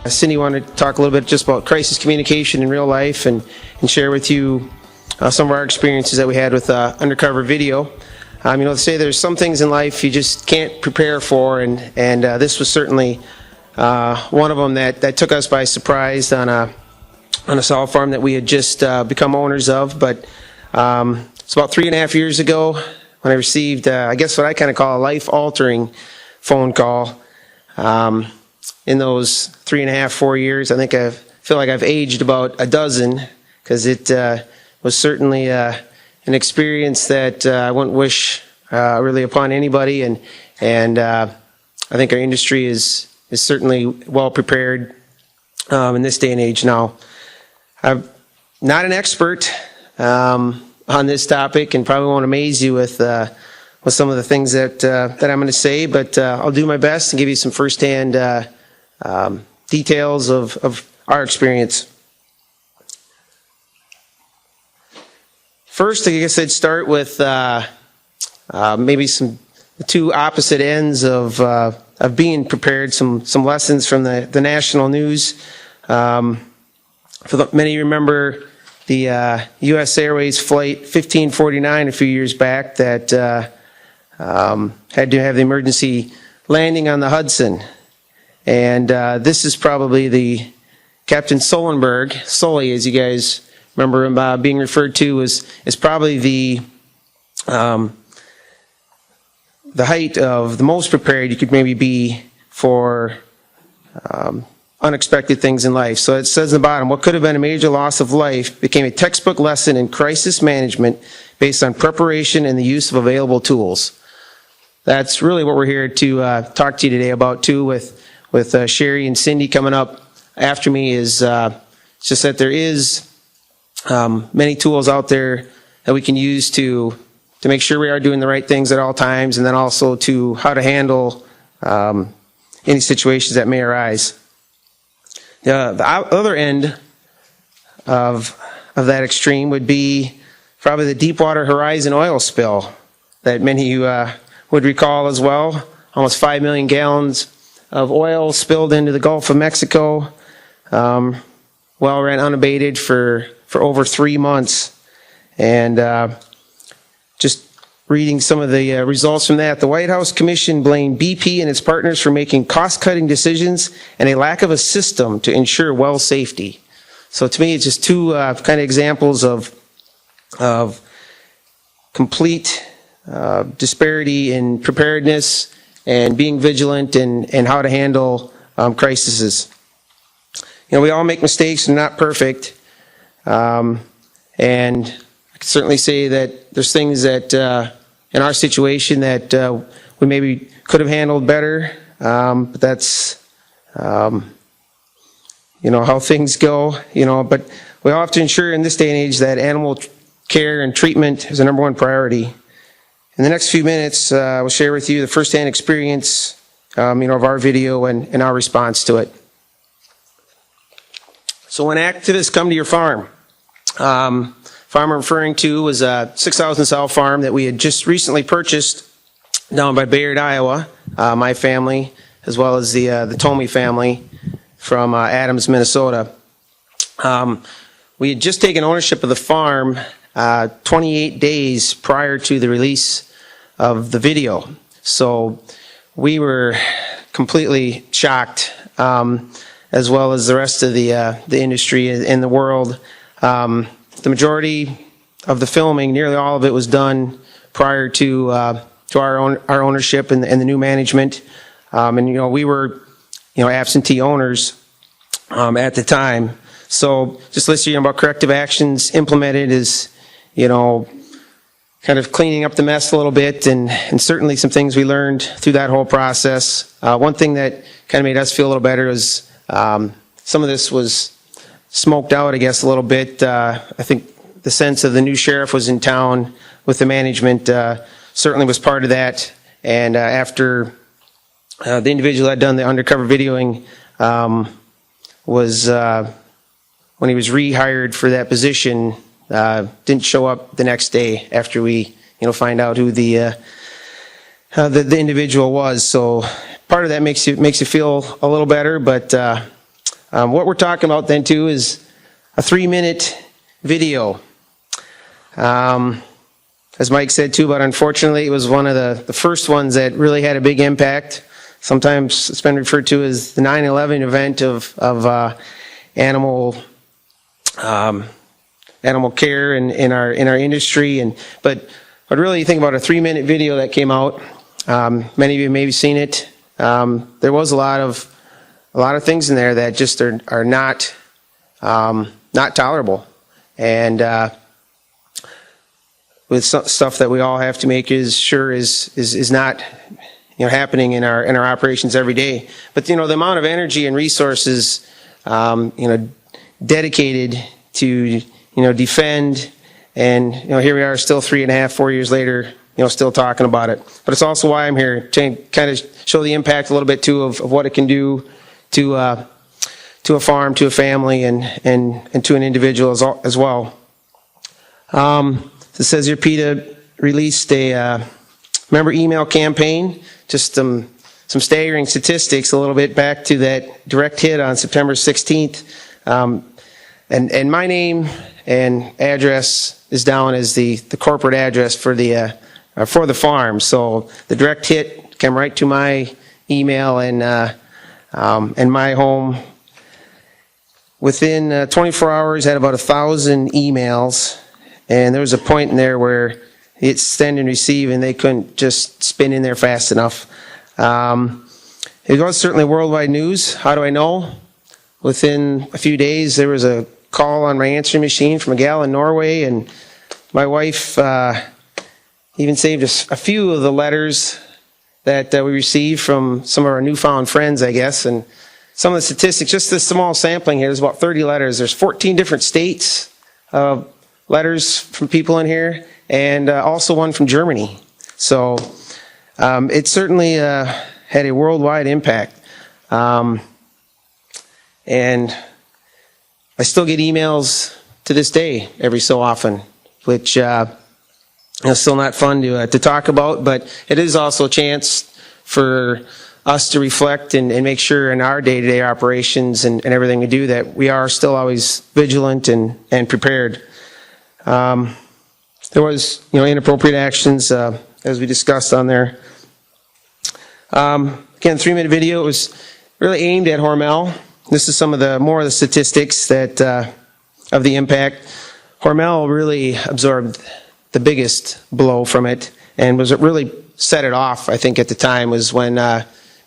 Cindy wanted to talk a little bit just about crisis communication in real life and share with you some of our experiences that we had with undercover video. They say there's some things in life you just can't prepare for, and this was certainly one of them that took us by surprise on a sow farm that we had just become owners of. But it's about 3.5 years ago when I received, I guess what I kind of call a life-altering phone call. In those 3.5, 4 years, I think I feel like I've aged about a dozen, because it was certainly an experience that I wouldn't wish really upon anybody, and I think our industry is certainly well prepared in this day and age now. I'm not an expert on this topic, and probably won't amaze you with some of the things that I'm going to say, but I'll do my best and give you some firsthand details of our experience. First, I guess I'd start with maybe the two opposite ends of being prepared, some lessons from the national news. Many of you remember the U.S. Airways Flight 1549 a few years back that had to have the emergency landing on the Hudson. And this is probably the Captain Sullenberg, Sully, as you guys remember him being referred to, is probably the height of the most prepared you could maybe be for unexpected things in life. So it says in the bottom, what could have been a major loss of life became a textbook lesson in crisis management based on preparation and the use of available tools. That's really what we're here to talk to you today about, too, with Sherrie and Cindy coming up after me. Is it's just that there is many tools out there that we can use to make sure we are doing the right things at all times, and then also to how to handle any situations that may arise. The other end of that extreme would be probably the Deepwater Horizon oil spill that many of you would recall as well. Almost 5 million gallons of oil spilled into the Gulf of Mexico. Well ran unabated for over 3 months. And just reading some of the results from that, the White House Commission blamed BP and its partners for making cost-cutting decisions and a lack of a system to ensure well safety. So to me, it's just two kind of examples of complete disparity in preparedness and being vigilant and how to handle crises. We all make mistakes and not perfect. And I can certainly say that there's things that in our situation that we maybe could have handled better. But that's, how things go, but we all have to ensure in this day and age that animal care and treatment is the number one priority. In the next few minutes, we'll share with you the first-hand experience, of our video and our response to it. So when activists come to your farm, farm I'm referring to was a 6,000 sow farm that we had just recently purchased down by Bayard, Iowa. My family, as well as the Tomey family from Adams, Minnesota. We had just taken ownership of the farm 28 days prior to the release of the video. So we were completely shocked, as well as the rest of the industry in the world. The majority of the filming, nearly all of it, was done prior to our ownership and the new management. We were absentee owners at the time. So just listening about corrective actions implemented is, kind of cleaning up the mess a little bit, and certainly some things we learned through that whole process. One thing that kind of made us feel a little better is some of this was smoked out, I guess, a little bit. I think the sense of the new sheriff was in town with the management certainly was part of that. And after the individual that had done the undercover videoing was when he was rehired for that position, didn't show up the next day after we, find out who the individual was. So part of that makes you feel a little better, but What we're talking about then too is a 3-minute video. As Mike said too, but unfortunately it was one of the first ones that really had a big impact. Sometimes it's been referred to as the 9/11 event of animal care in our industry. But really, you think about a 3-minute video that came out. Many of you maybe seen it. There was a lot of things in there that just are not tolerable, and with stuff that we all have to make is not happening in our operations every day. But the amount of energy and resources dedicated to defend, and here we are still 3.5, 4 years later, still talking about it. But it's also why I'm here, to kind of show the impact a little bit too of what it can do to a farm, to a family, and to an individual as well. It says here PETA released a member email campaign, just some staggering statistics a little bit back to that direct hit on September 16th. And my name and address is down as the corporate address for the farm. So the direct hit came right to my email and my home. Within 24 hours, had about 1,000 emails, and there was a point in there where it's send and receive, and they couldn't just spin in there fast enough. It was certainly worldwide news. How do I know? Within a few days, there was a call on my answering machine from a gal in Norway, and my wife even saved a few of the letters that we received from some of our newfound friends, I guess. And some of the statistics, just this small sampling here, there's about 30 letters. There's 14 different states letters from people in here, and also one from Germany. So it certainly had a worldwide impact. And I still get emails to this day every so often, which is still not fun to talk about, but it is also a chance for us to reflect and make sure in our day-to-day operations and everything we do that we are still always vigilant and prepared. There was, inappropriate actions, as we discussed on there. Again, 3-minute video. It was really aimed at Hormel. This is some of the more of the statistics that of the impact. Hormel really absorbed the biggest blow from it, and was it really set it off, I think, at the time, was when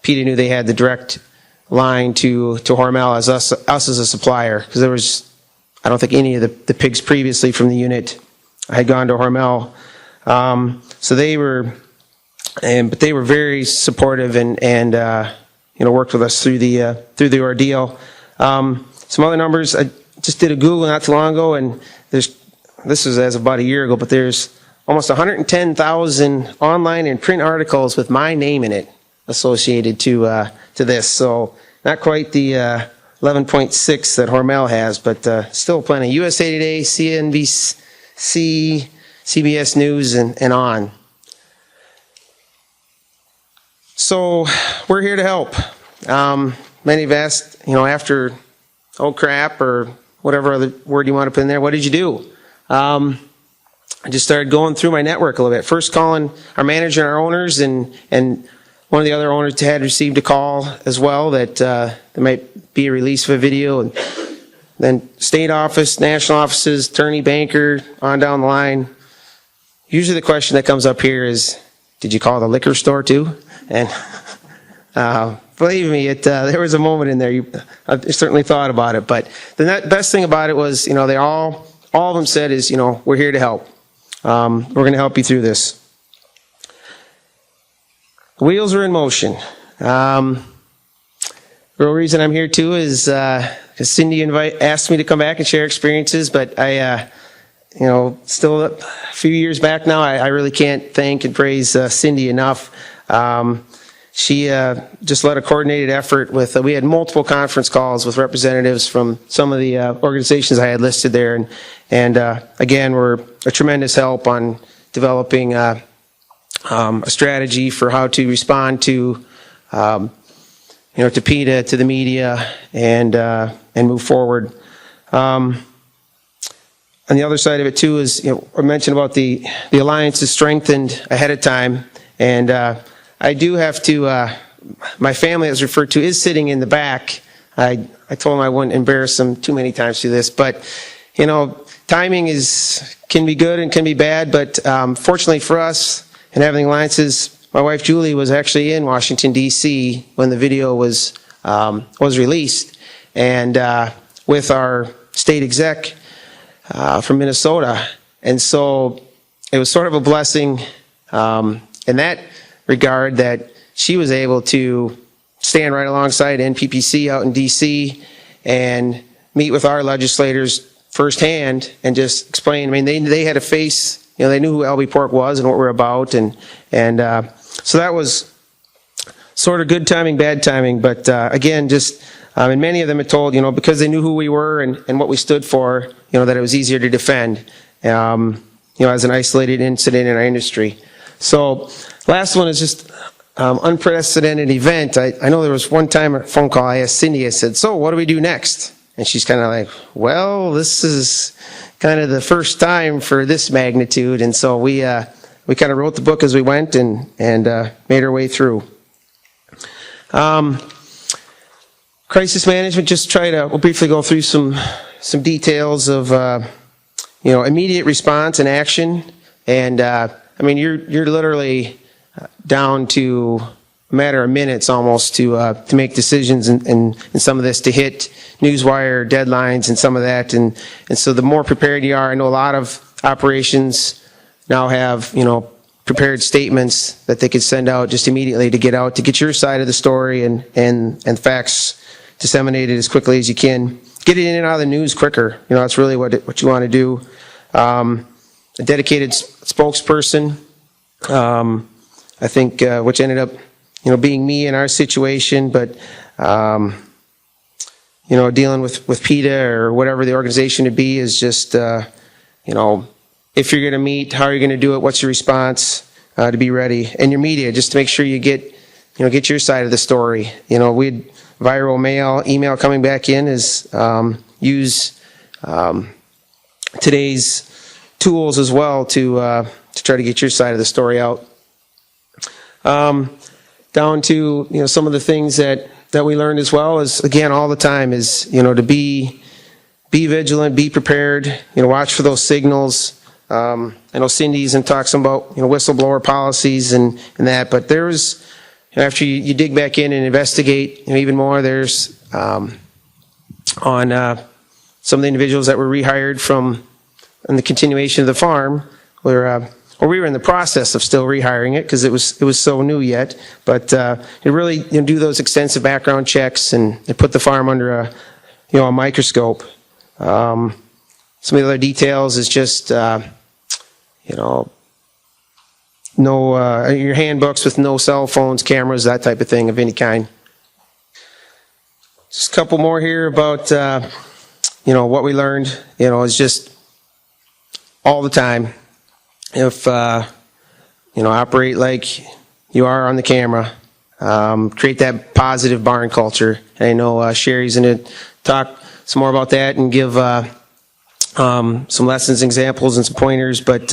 PETA knew they had the direct line to Hormel as us as a supplier, because there was, I don't think any of the pigs previously from the unit had gone to Hormel. So they were, but they were very supportive and worked with us through the ordeal. Some other numbers, I just did a Google not too long ago, and this was as of about a year ago, but there's almost 110,000 online and print articles with my name in it associated to this. So not quite the 11.6 that Hormel has, but still plenty. USA Today, CNBC, CBS News, and on. So we're here to help. Many have asked, after, oh crap, or whatever other word you want to put in there, what did you do? I just started going through my network a little bit. First calling our manager and our owners, and one of the other owners had received a call as well that there might be a release of a video, and then state office, national offices, attorney, banker, on down the line. Usually the question that comes up here is, did you call the liquor store too? And believe me, there was a moment in there, I certainly thought about it, but the best thing about it was, they all of them said is, we're here to help. We're going to help you through this. The wheels are in motion. The real reason I'm here too is because Cindy asked me to come back and share experiences, but I, still a few years back now, I really can't thank and praise Cindy enough. She just led a coordinated effort with, we had multiple conference calls with representatives from some of the organizations I had listed there, and again, were a tremendous help on developing a strategy for how to respond to to PETA, to the media, and move forward. On the other side of it too is, I mentioned about the alliance is strengthened ahead of time, and I do have to, my family, as referred to, is sitting in the back. I told them I wouldn't embarrass them too many times through this, but timing can be good and can be bad, but fortunately for us and having alliances, my wife Julie was actually in Washington D.C. when the video was released, and with our state exec from Minnesota, and so it was sort of a blessing in that regard that she was able to stand right alongside NPPC out in D.C. and meet with our legislators firsthand and just explain. I mean, they had a face. They knew who LB Pork was and what we're about, and so that was sort of good timing, bad timing. But again, just and many of them had told, because they knew who we were and what we stood for, that it was easier to defend, as an isolated incident in our industry. So last one is just unprecedented event. I know there was one time a phone call, I asked Cindy, I said, so what do we do next? And she's kind of like, well, this is kind of the first time for this magnitude. And so we kind of wrote the book as we went and made our way through. Crisis management, we'll briefly go through some details of, immediate response and action. And, you're literally down to a matter of minutes almost to make decisions and some of this to hit newswire deadlines and some of that. And so the more prepared you are, I know a lot of operations now have, prepared statements that they could send out just immediately to get your side of the story and facts disseminated as quickly as you can. Get it in and out of the news quicker. That's really what you want to do. A dedicated spokesperson, I think, which ended up, being me in our situation, but, dealing with PETA or whatever the organization to be is just, if you're going to meet, how are you going to do it? What's your response to be ready? And your media, just to make sure you get your side of the story. We'd viral mail, email coming back in is use today's tools as well to try to get your side of the story out. Down to some of the things that we learned as well is, again, all the time is to be vigilant, be prepared, watch for those signals. I know Cindy's and talks about whistleblower policies and that, but there's after you dig back in and investigate even more, there's on some of the individuals that were rehired from the continuation of the farm where we were in the process of still rehiring it because it was so new yet, but you really do those extensive background checks and put the farm under a microscope. Some of the other details is just no your handbooks with no cell phones, cameras, that type of thing of any kind. Just a couple more here about what we learned. Is just all the time. If operate like you are on the camera, create that positive barn culture. And I know Sherrie's going to talk some more about that and give some lessons, examples, and some pointers. But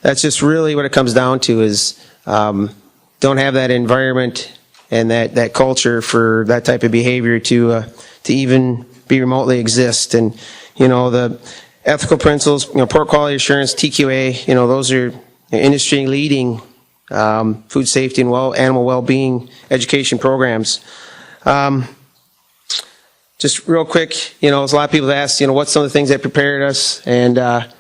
that's just really what it comes down to is don't have that environment and that culture for that type of behavior to even be remotely exist. And the ethical principles, pork quality assurance, TQA, those are industry leading food safety and animal well-being education programs. Just real quick, there's a lot of people that ask, what's some of the things that prepared us, and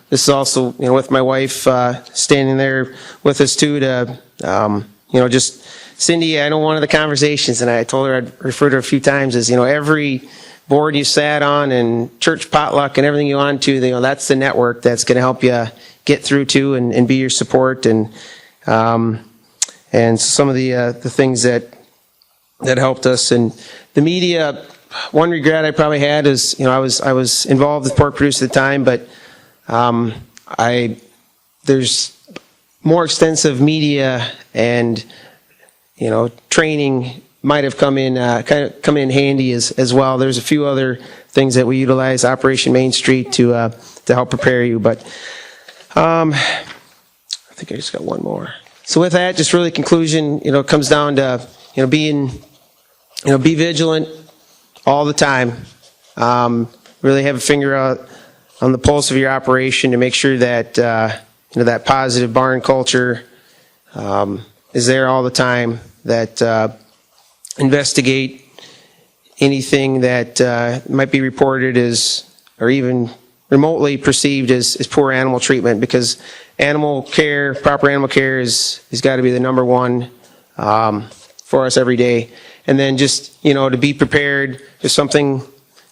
this is also, with my wife standing there with us too to, just Cindy. I know one of the conversations, and I told her I'd refer to her a few times, is every board you sat on and church potluck and everything you on to, that's the network that's going to help you get through to and be your support and some of the things that helped us. And the media, one regret I probably had is I was involved with Pork Produce at the time, but there's more extensive media and training might have come in handy as well. There's a few other things that we utilize Operation Main Street to help prepare you, but I think I just got one more. So with that, just really conclusion, it comes down to be vigilant all the time. Really have a finger out on the pulse of your operation to make sure that that positive barn culture is there all the time. That investigate anything that might be reported as, or even remotely perceived as poor animal treatment, because proper animal care has got to be the number one for us every day. And then just, to be prepared if something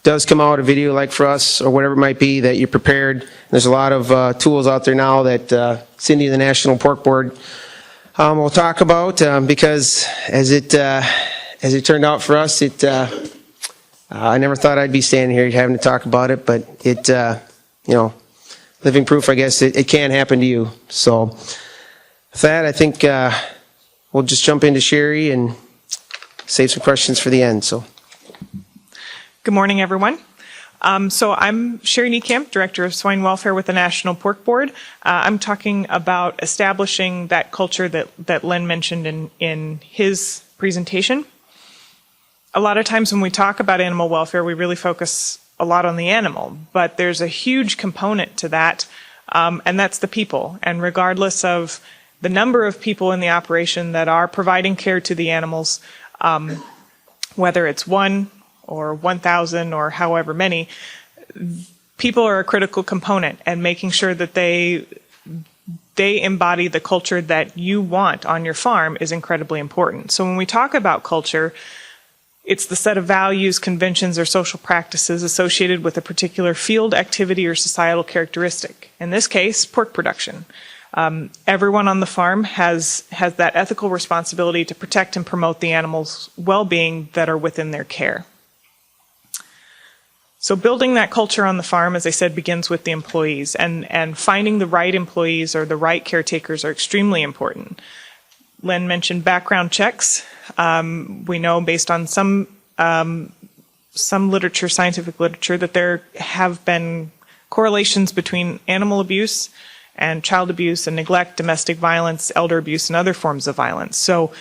does come out, a video like for us or whatever it might be, that you're prepared. There's a lot of tools out there now that Cindy and the National Pork Board will talk about, because as it turned out for us, I never thought I'd be standing here having to talk about it, but it, living proof, I guess, it can happen to you. So with that, I think we'll just jump into Sherrie and save some questions for the end. So, good morning, everyone. So I'm Sherrie Niekamp, Director of Swine Welfare with the National Pork Board. I'm talking about establishing that culture that Lynn mentioned in his presentation. A lot of times when we talk about animal welfare, we really focus a lot on the animal, but there's a huge component to that, and that's the people. And regardless of the number of people in the operation that are providing care to the animals, whether it's 1 or 1,000 or however many, people are a critical component, and making sure that they embody the culture that you want on your farm is incredibly important. So when we talk about culture, it's the set of values, conventions, or social practices associated with a particular field, activity, or societal characteristic. In this case, pork production. Everyone on the farm has that ethical responsibility to protect and promote the animals' well-being that are within their care. So building that culture on the farm, as I said, begins with the employees, and finding the right employees or the right caretakers are extremely important. Lynn mentioned background checks. We know based on some literature, scientific literature, that there have been correlations between animal abuse and child abuse and neglect, domestic violence, elder abuse, and other forms of violence. So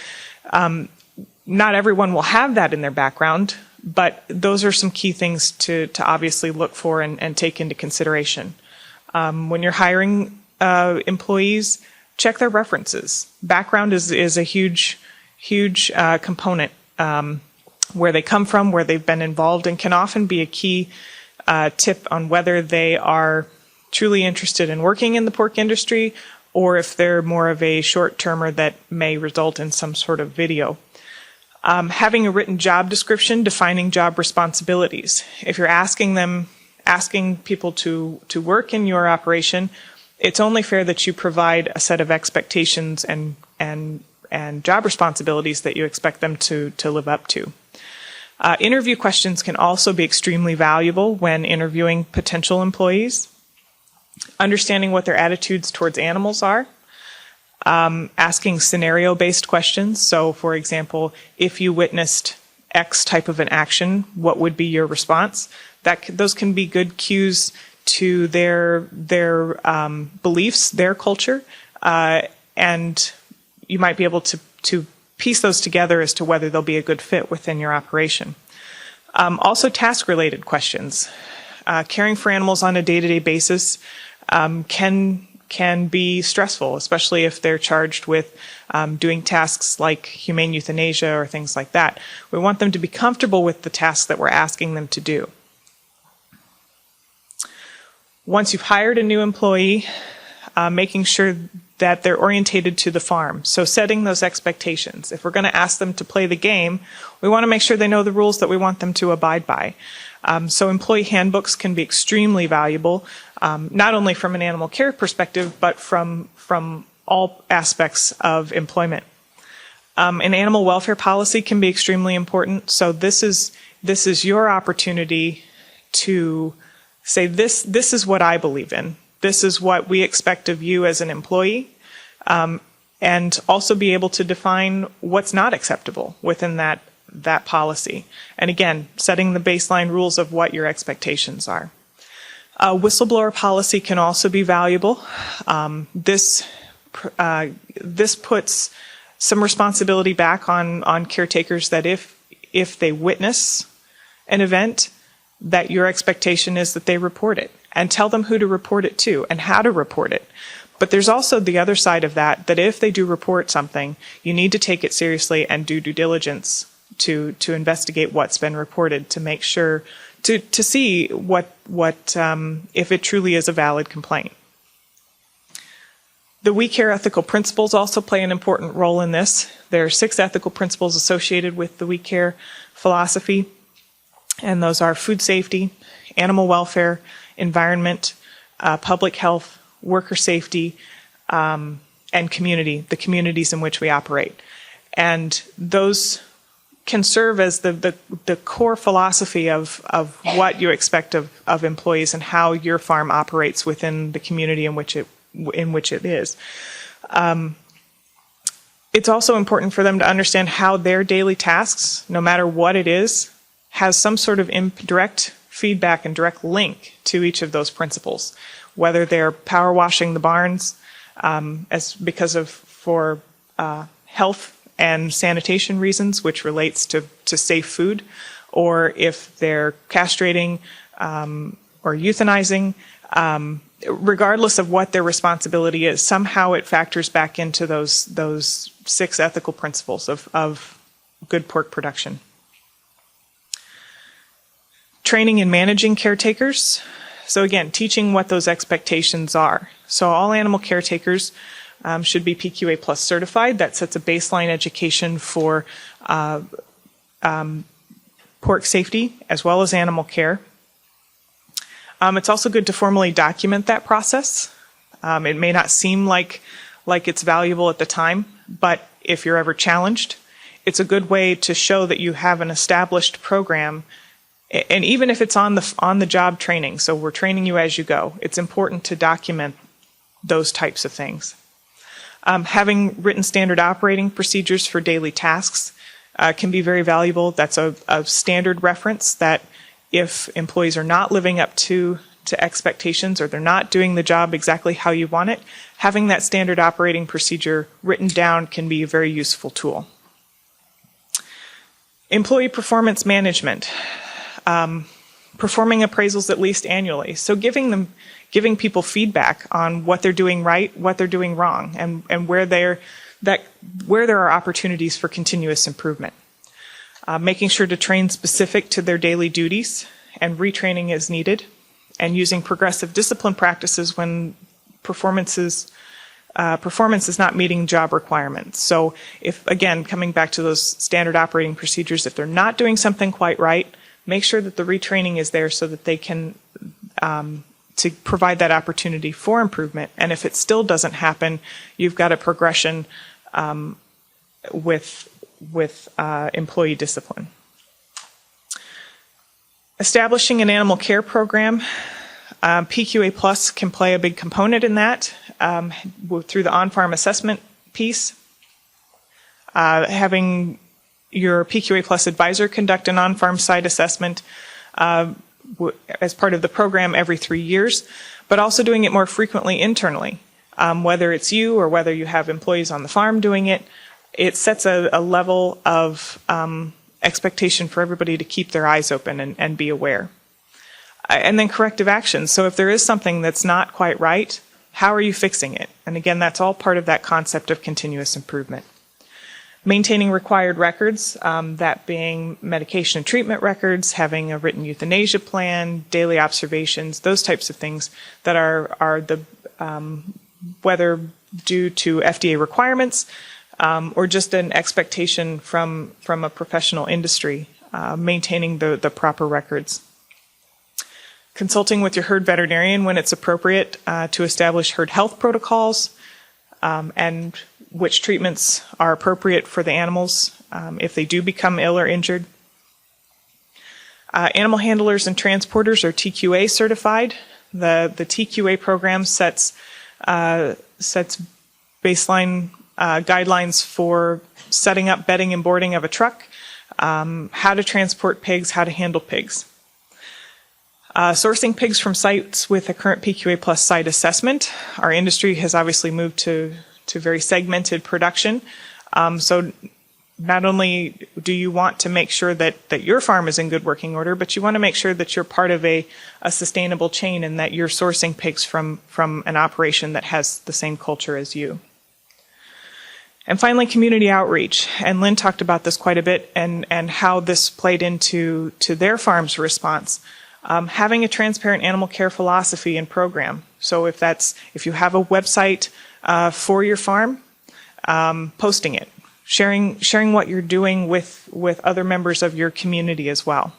not everyone will have that in their background, but those are some key things to obviously look for and take into consideration. When you're hiring employees, check their references. Background is a huge component. Where they come from, where they've been involved, and can often be a key tip on whether they are truly interested in working in the pork industry, or if they're more of a short-termer that may result in some sort of video. Having a written job description, defining job responsibilities. If you're asking people to work in your operation, it's only fair that you provide a set of expectations and job responsibilities that you expect them to live up to. Interview questions can also be extremely valuable when interviewing potential employees. Understanding what their attitudes towards animals are. Asking scenario-based questions. So, for example, if you witnessed X type of an action, what would be your response? Those can be good cues to their beliefs, their culture, and you might be able to piece those together as to whether they'll be a good fit within your operation. Also, task-related questions. Caring for animals on a day-to-day basis can be stressful, especially if they're charged with doing tasks like humane euthanasia or things like that. We want them to be comfortable with the tasks that we're asking them to do. Once you've hired a new employee, making sure that they're orientated to the farm. So setting those expectations. If we're going to ask them to play the game, we want to make sure they know the rules that we want them to abide by. So employee handbooks can be extremely valuable, not only from an animal care perspective, but from all aspects of employment. An animal welfare policy can be extremely important. So this is your opportunity to say, this is what I believe in. This is what we expect of you as an employee, and also be able to define what's not acceptable within that that policy. And again, setting the baseline rules of what your expectations are. A whistleblower policy can also be valuable. This puts some responsibility back on caretakers that if they witness an event, that your expectation is that they report it, and tell them who to report it to and how to report it. But there's also the other side of that if they do report something, you need to take it seriously and do due diligence to investigate what's been reported, to make sure to see what if it truly is a valid complaint. The We Care ethical principles also play an important role in this. There are 6 ethical principles associated with the We Care philosophy, and those are food safety, animal welfare, environment, public health, worker safety, and community, the communities in which we operate. And those can serve as the core philosophy of what you expect of employees and how your farm operates within the community in which it is. It's also important for them to understand how their daily tasks, no matter what it is, has some sort of direct feedback and direct link to each of those principles. Whether they're power washing the barns for health and sanitation reasons, which relates to safe food, or if they're castrating or euthanizing, regardless of what their responsibility is, somehow it factors back into those 6 ethical principles of good pork production. Training and managing caretakers. So again, teaching what those expectations are. So all animal caretakers should be PQA Plus certified. That sets a baseline education for pork safety as well as animal care. It's also good to formally document that process. It may not seem like it's valuable at the time, but if you're ever challenged, it's a good way to show that you have an established program. And even if it's on the job training, so we're training you as you go, it's important to document those types of things. Having written standard operating procedures for daily tasks can be very valuable. That's a standard reference that if employees are not living up to expectations or they're not doing the job exactly how you want it, having that standard operating procedure written down can be a very useful tool. Employee performance management. Performing appraisals at least annually. So giving people feedback on what they're doing right, what they're doing wrong, and where there are opportunities for continuous improvement. Making sure to train specific to their daily duties and retraining as needed, and using progressive discipline practices when performance is not meeting job requirements. So if, again, coming back to those standard operating procedures, if they're not doing something quite right, make sure that the retraining is there so that they can to provide that opportunity for improvement. And if it still doesn't happen, you've got a progression with employee discipline. Establishing an animal care program. PQA Plus can play a big component in that through the on-farm assessment piece. Having your PQA Plus advisor conduct an on-farm site assessment as part of the program every 3 years, but also doing it more frequently internally. Whether it's you or whether you have employees on the farm doing it, it sets a level of expectation for everybody to keep their eyes open and be aware. And then corrective actions. So if there is something that's not quite right, how are you fixing it? And again, that's all part of that concept of continuous improvement. Maintaining required records, that being medication and treatment records, having a written euthanasia plan, daily observations, those types of things that are the whether due to FDA requirements or just an expectation from a professional industry, maintaining the proper records. Consulting with your herd veterinarian when it's appropriate to establish herd health protocols and which treatments are appropriate for the animals if they do become ill or injured. Animal handlers and transporters are TQA certified. The TQA program sets baseline guidelines for setting up bedding and boarding of a truck, how to transport pigs, how to handle pigs. Sourcing pigs from sites with a current PQA Plus site assessment. Our industry has obviously moved to very segmented production. So not only do you want to make sure that your farm is in good working order, but you want to make sure that you're part of a sustainable chain and that you're sourcing pigs from an operation that has the same culture as you. And finally, community outreach. And Lynn talked about this quite a bit and how this played into their farm's response. Having a transparent animal care philosophy and program. So if you have a website for your farm, posting it, sharing what you're doing with other members of your community as well.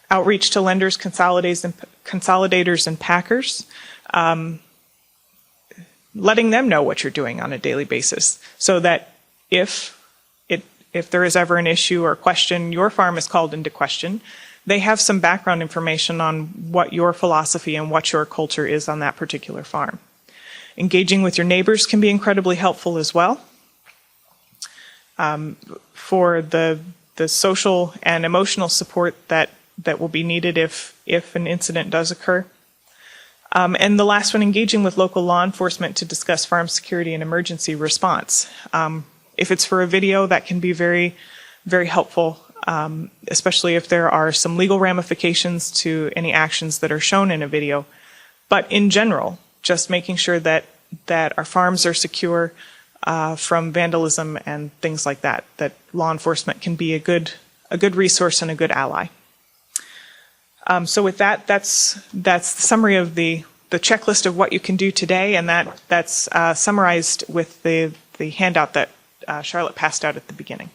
Outreach to lenders, consolidators, and packers. Letting them know what you're doing on a daily basis, so that if there is ever an issue or question, your farm is called into question, they have some background information on what your philosophy and what your culture is on that particular farm. Engaging with your neighbors can be incredibly helpful as well. For the social and emotional support that will be needed if an incident does occur. And the last one, engaging with local law enforcement to discuss farm security and emergency response. If it's for a video, that can be very, very helpful, especially if there are some legal ramifications to any actions that are shown in a video. But in general, just making sure that our farms are secure from vandalism and things like that law enforcement can be a good resource and a good ally. So with that, that's the summary of the checklist of what you can do today, and that's summarized with the handout that Charlotte passed out at the beginning.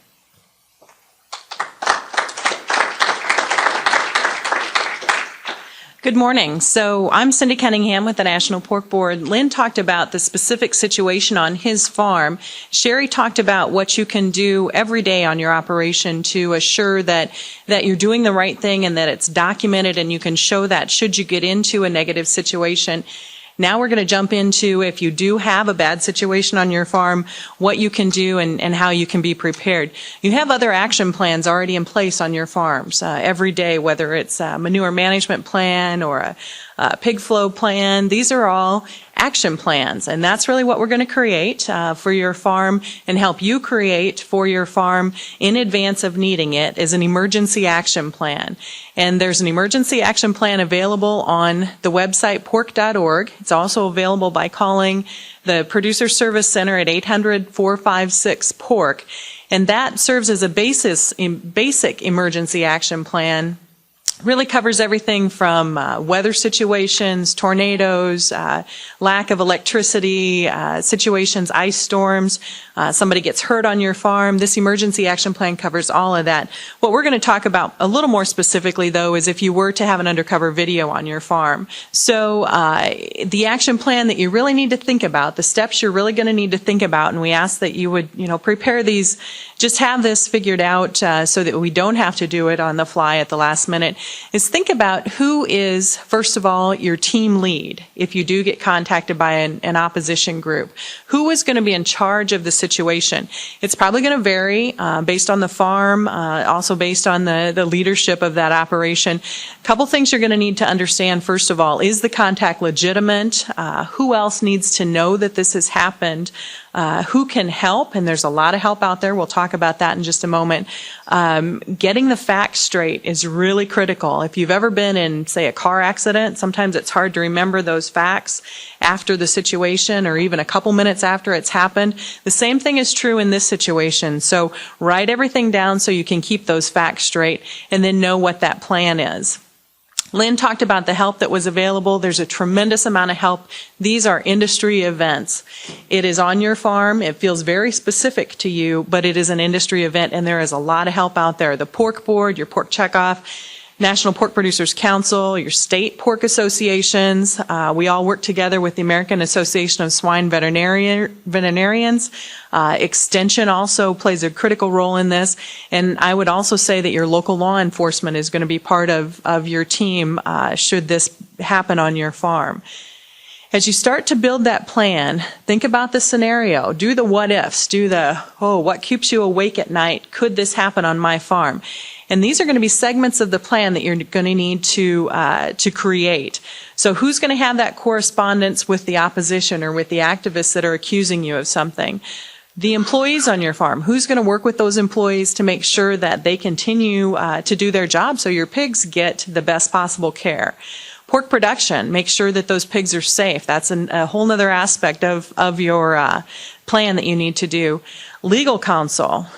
Good morning. So I'm Cindy Cunningham with the National Pork Board. Lynn talked about the specific situation on his farm. Sherrie talked about what you can do every day on your operation to assure that you're doing the right thing and that it's documented and you can show that should you get into a negative situation. Now we're going to jump into, if you do have a bad situation on your farm, what you can do and how you can be prepared. You have other action plans already in place on your farms every day, whether it's a manure management plan or a pig flow plan. These are all action plans, and that's really what we're going to create for your farm and help you create for your farm in advance of needing it is an emergency action plan. And there's an emergency action plan available on the website pork.org. It's also available by calling the Producer Service Center at 800-456-PORK. And that serves as a basic emergency action plan. Really covers everything from weather situations, tornadoes, lack of electricity, situations, ice storms, somebody gets hurt on your farm. This emergency action plan covers all of that. What we're going to talk about a little more specifically, though, is if you were to have an undercover video on your farm. So the action plan that you really need to think about, the steps you're really going to need to think about, and we ask that you would, prepare these, just have this figured out so that we don't have to do it on the fly at the last minute, is think about who is, first of all, your team lead. If you do get contacted by an opposition group, who is going to be in charge of the situation? It's probably going to vary based on the farm, also based on the leadership of that operation. A couple things you're going to need to understand, first of all, is the contact legitimate? Who else needs to know that this has happened? Who can help? And there's a lot of help out there. We'll talk about that in just a moment. Getting the facts straight is really critical. If you've ever been in, say, a car accident, sometimes it's hard to remember those facts after the situation or even a couple minutes after it's happened. The same thing is true in this situation. So write everything down so you can keep those facts straight and then know what that plan is. Lynn talked about the help that was available. There's a tremendous amount of help. These are industry events. It is on your farm. It feels very specific to you, but it is an industry event, and there is a lot of help out there. The Pork Board, your Pork Checkoff, National Pork Producers Council, your state pork associations. We all work together with the American Association of Swine Veterinarians. Extension also plays a critical role in this. And I would also say that your local law enforcement is going to be part of your team should this happen on your farm. As you start to build that plan, think about the scenario. Do the what ifs. Do the, what keeps you awake at night? Could this happen on my farm? And these are going to be segments of the plan that you're going to need to create. So who's going to have that correspondence with the opposition or with the activists that are accusing you of something? The employees on your farm. Who's going to work with those employees to make sure that they continue to do their job so your pigs get the best possible care? Pork production, make sure that those pigs are safe. That's a whole other aspect of your plan that you need to do. Legal counsel.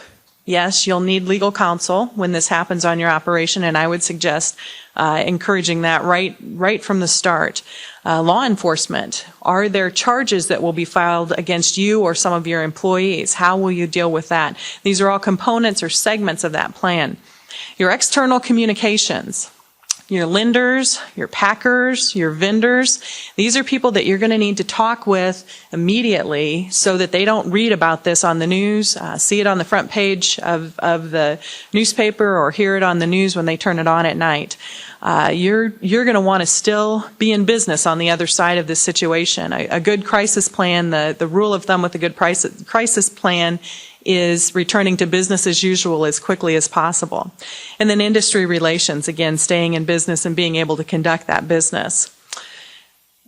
Yes, you'll need legal counsel when this happens on your operation, and I would suggest encouraging that right from the start. Law enforcement. Are there charges that will be filed against you or some of your employees? How will you deal with that? These are all components or segments of that plan. Your external communications. Your lenders, your packers, your vendors. These are people that you're going to need to talk with immediately so that they don't read about this on the news, see it on the front page of the newspaper, or hear it on the news when they turn it on at night. You're going to want to still be in business on the other side of this situation. A good crisis plan, the rule of thumb with a good crisis plan is returning to business as usual as quickly as possible. And then industry relations, again, staying in business and being able to conduct that business.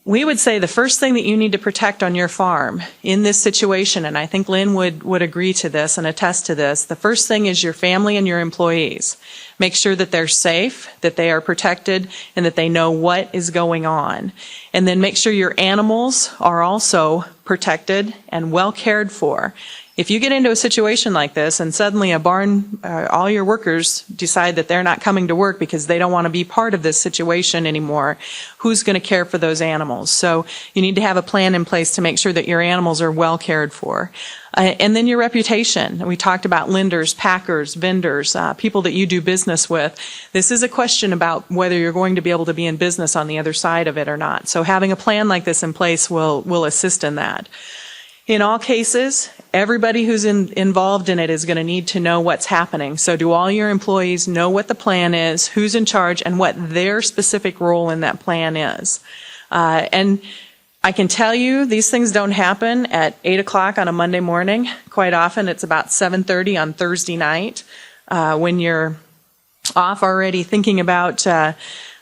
We would say the first thing that you need to protect on your farm in this situation, and I think Lynn would agree to this and attest to this, the first thing is your family and your employees. Make sure that they're safe, that they are protected, and that they know what is going on. And then make sure your animals are also protected and well cared for. If you get into a situation like this and suddenly a barn, all your workers decide that they're not coming to work because they don't want to be part of this situation anymore, who's going to care for those animals? So you need to have a plan in place to make sure that your animals are well cared for. And then your reputation. We talked about lenders, packers, vendors, people that you do business with. This is a question about whether you're going to be able to be in business on the other side of it or not. So having a plan like this in place will assist in that. In all cases, everybody who's involved in it is going to need to know what's happening. So do all your employees know what the plan is, who's in charge, and what their specific role in that plan is? And I can tell you these things don't happen at 8 o'clock on a Monday morning. Quite often it's about 7:30 on Thursday night when you're off already thinking about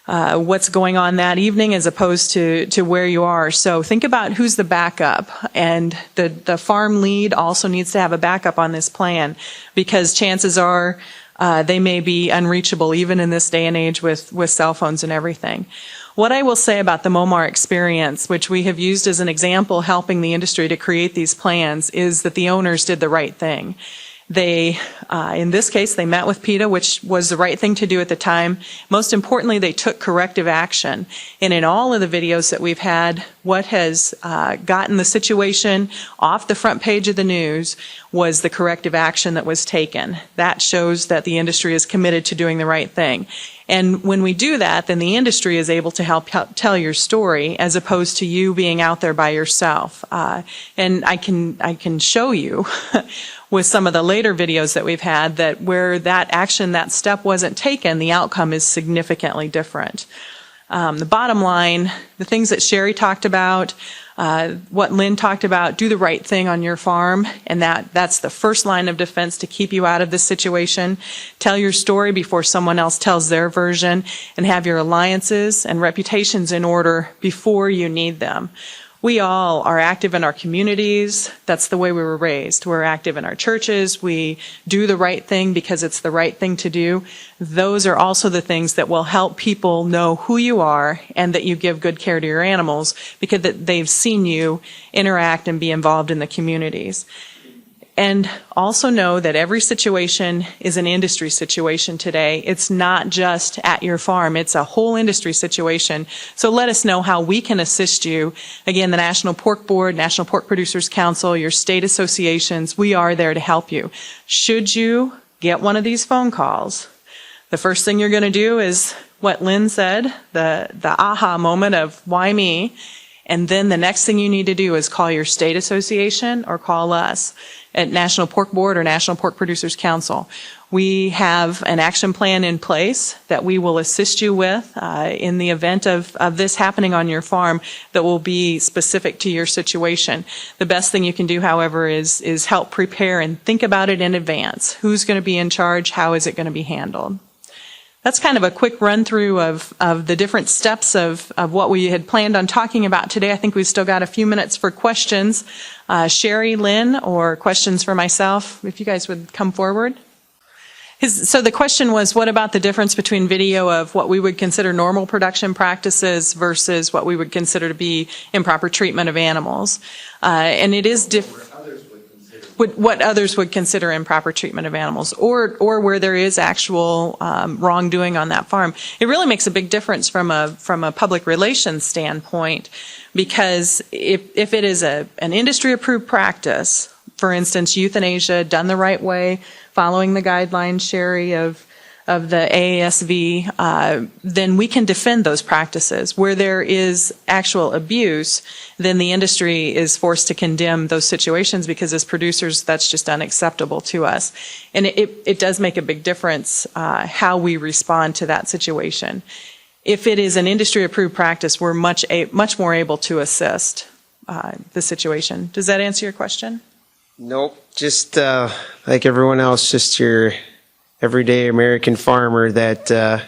what's going on that evening as opposed to where you are. So think about who's the backup, and the farm lead also needs to have a backup on this plan, because chances are they may be unreachable even in this day and age with cell phones and everything. What I will say about the Momar experience, which we have used as an example helping the industry to create these plans, is that the owners did the right thing. They, in this case, they met with PETA, which was the right thing to do at the time. Most importantly, they took corrective action. And in all of the videos that we've had, what has gotten the situation off the front page of the news was the corrective action that was taken. That shows that the industry is committed to doing the right thing. And when we do that, then the industry is able to help tell your story as opposed to you being out there by yourself. And I can show you with some of the later videos that we've had that where that action, that step wasn't taken, the outcome is significantly different. The bottom line, the things that Sherrie talked about, what Lynn talked about, do the right thing on your farm, and that's the first line of defense to keep you out of this situation. Tell your story before someone else tells their version, and have your alliances and reputations in order before you need them. We all are active in our communities. That's the way we were raised. We're active in our churches. We do the right thing because it's the right thing to do. Those are also the things that will help people know who you are and that you give good care to your animals because they've seen you interact and be involved in the communities. And also know that every situation is an industry situation today. It's not just at your farm. It's a whole industry situation. So let us know how we can assist you. Again, the National Pork Board, National Pork Producers Council, your state associations, we are there to help you. Should you get one of these phone calls, the first thing you're going to do is what Lynn said, the aha moment of why me? And then the next thing you need to do is call your state association or call us at National Pork Board or National Pork Producers Council. We have an action plan in place that we will assist you with in the event of this happening on your farm that will be specific to your situation. The best thing you can do, however, is help prepare and think about it in advance. Who's going to be in charge? How is it going to be handled? That's kind of a quick run through of the different steps of what we had planned on talking about today. I think we've still got a few minutes for questions. Sherrie, Lynn, or questions for myself, if you guys would come forward. So the question was, what about the difference between video of what we would consider normal production practices versus what we would consider to be improper treatment of animals? And it is what others would consider improper treatment of animals, or where there is actual wrongdoing on that farm. It really makes a big difference from a public relations standpoint, because if it is an industry approved practice, for instance, euthanasia done the right way, following the guidelines, Sherrie, of the AASV, then we can defend those practices. Where there is actual abuse, then the industry is forced to condemn those situations, because as producers, that's just unacceptable to us. And it does make a big difference how we respond to that situation. If it is an industry-approved practice, we're much more able to assist the situation. Does that answer your question? Nope, just like everyone else, just your everyday American farmer that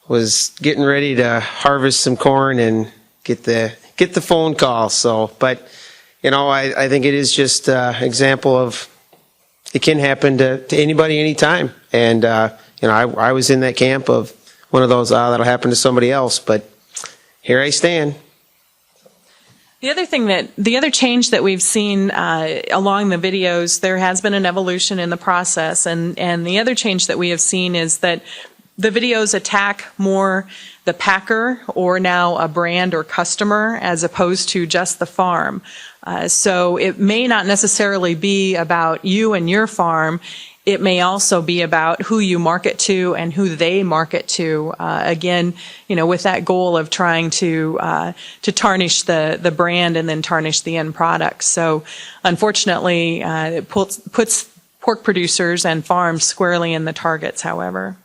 was getting ready to harvest some corn and get the phone call. So, but I think it is just an example of it can happen to anybody, anytime. And I was in that camp of one of those that'll happen to somebody else, but here I stand. The other change that we've seen along the videos, there has been an evolution in the process, and the other change that we have seen is that the videos attack more the packer or now a brand or customer as opposed to just the farm. So it may not necessarily be about you and your farm. It may also be about who you market to and who they market to. Again, with that goal of trying to tarnish the brand and then tarnish the end product. So, unfortunately, it puts pork producers and farms squarely in the targets. However.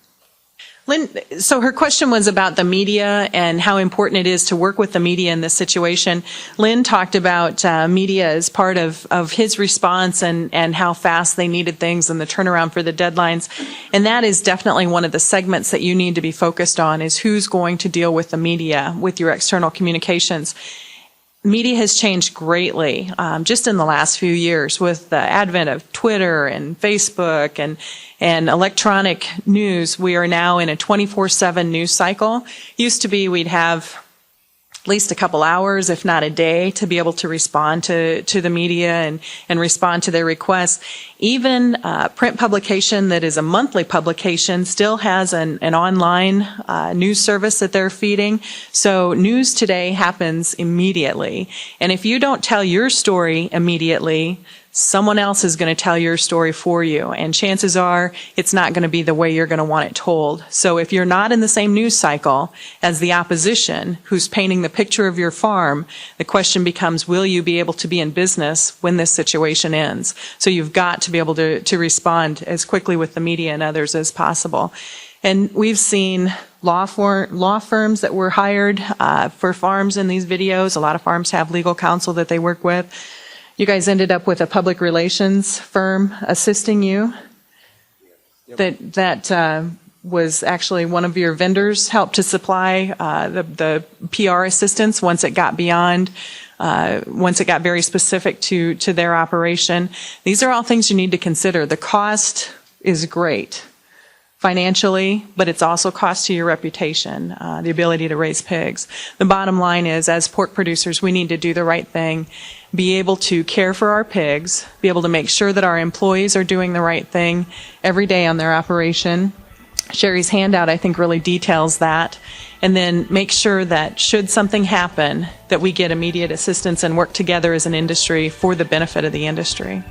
Lynn, so her question was about the media and how important it is to work with the media in this situation. Lynn talked about media as part of his response and how fast they needed things and the turnaround for the deadlines. And that is definitely one of the segments that you need to be focused on, is who's going to deal with the media, with your external communications. Media has changed greatly just in the last few years with the advent of Twitter and Facebook and electronic news. We are now in a 24/7 news cycle. Used to be we'd have at least a couple hours, if not a day, to be able to respond to the media and respond to their requests. Even print publication that is a monthly publication still has an online news service that they're feeding. So news today happens immediately. And if you don't tell your story immediately, someone else is going to tell your story for you, and chances are it's not going to be the way you're going to want it told. So if you're not in the same news cycle as the opposition who's painting the picture of your farm, the question becomes, will you be able to be in business when this situation ends? So you've got to be able to respond as quickly with the media and others as possible. And we've seen law firms that were hired for farms in these videos. A lot of farms have legal counsel that they work with. You guys ended up with a public relations firm assisting you. That was actually one of your vendors helped to supply the PR assistance once it got very specific to their operation. These are all things you need to consider. The cost is great financially, but it's also cost to your reputation, the ability to raise pigs. The bottom line is, as pork producers, we need to do the right thing, be able to care for our pigs, be able to make sure that our employees are doing the right thing every day on their operation. Sherrie's handout, I think, really details that. And then make sure that should something happen, that we get immediate assistance and work together as an industry for the benefit of the industry.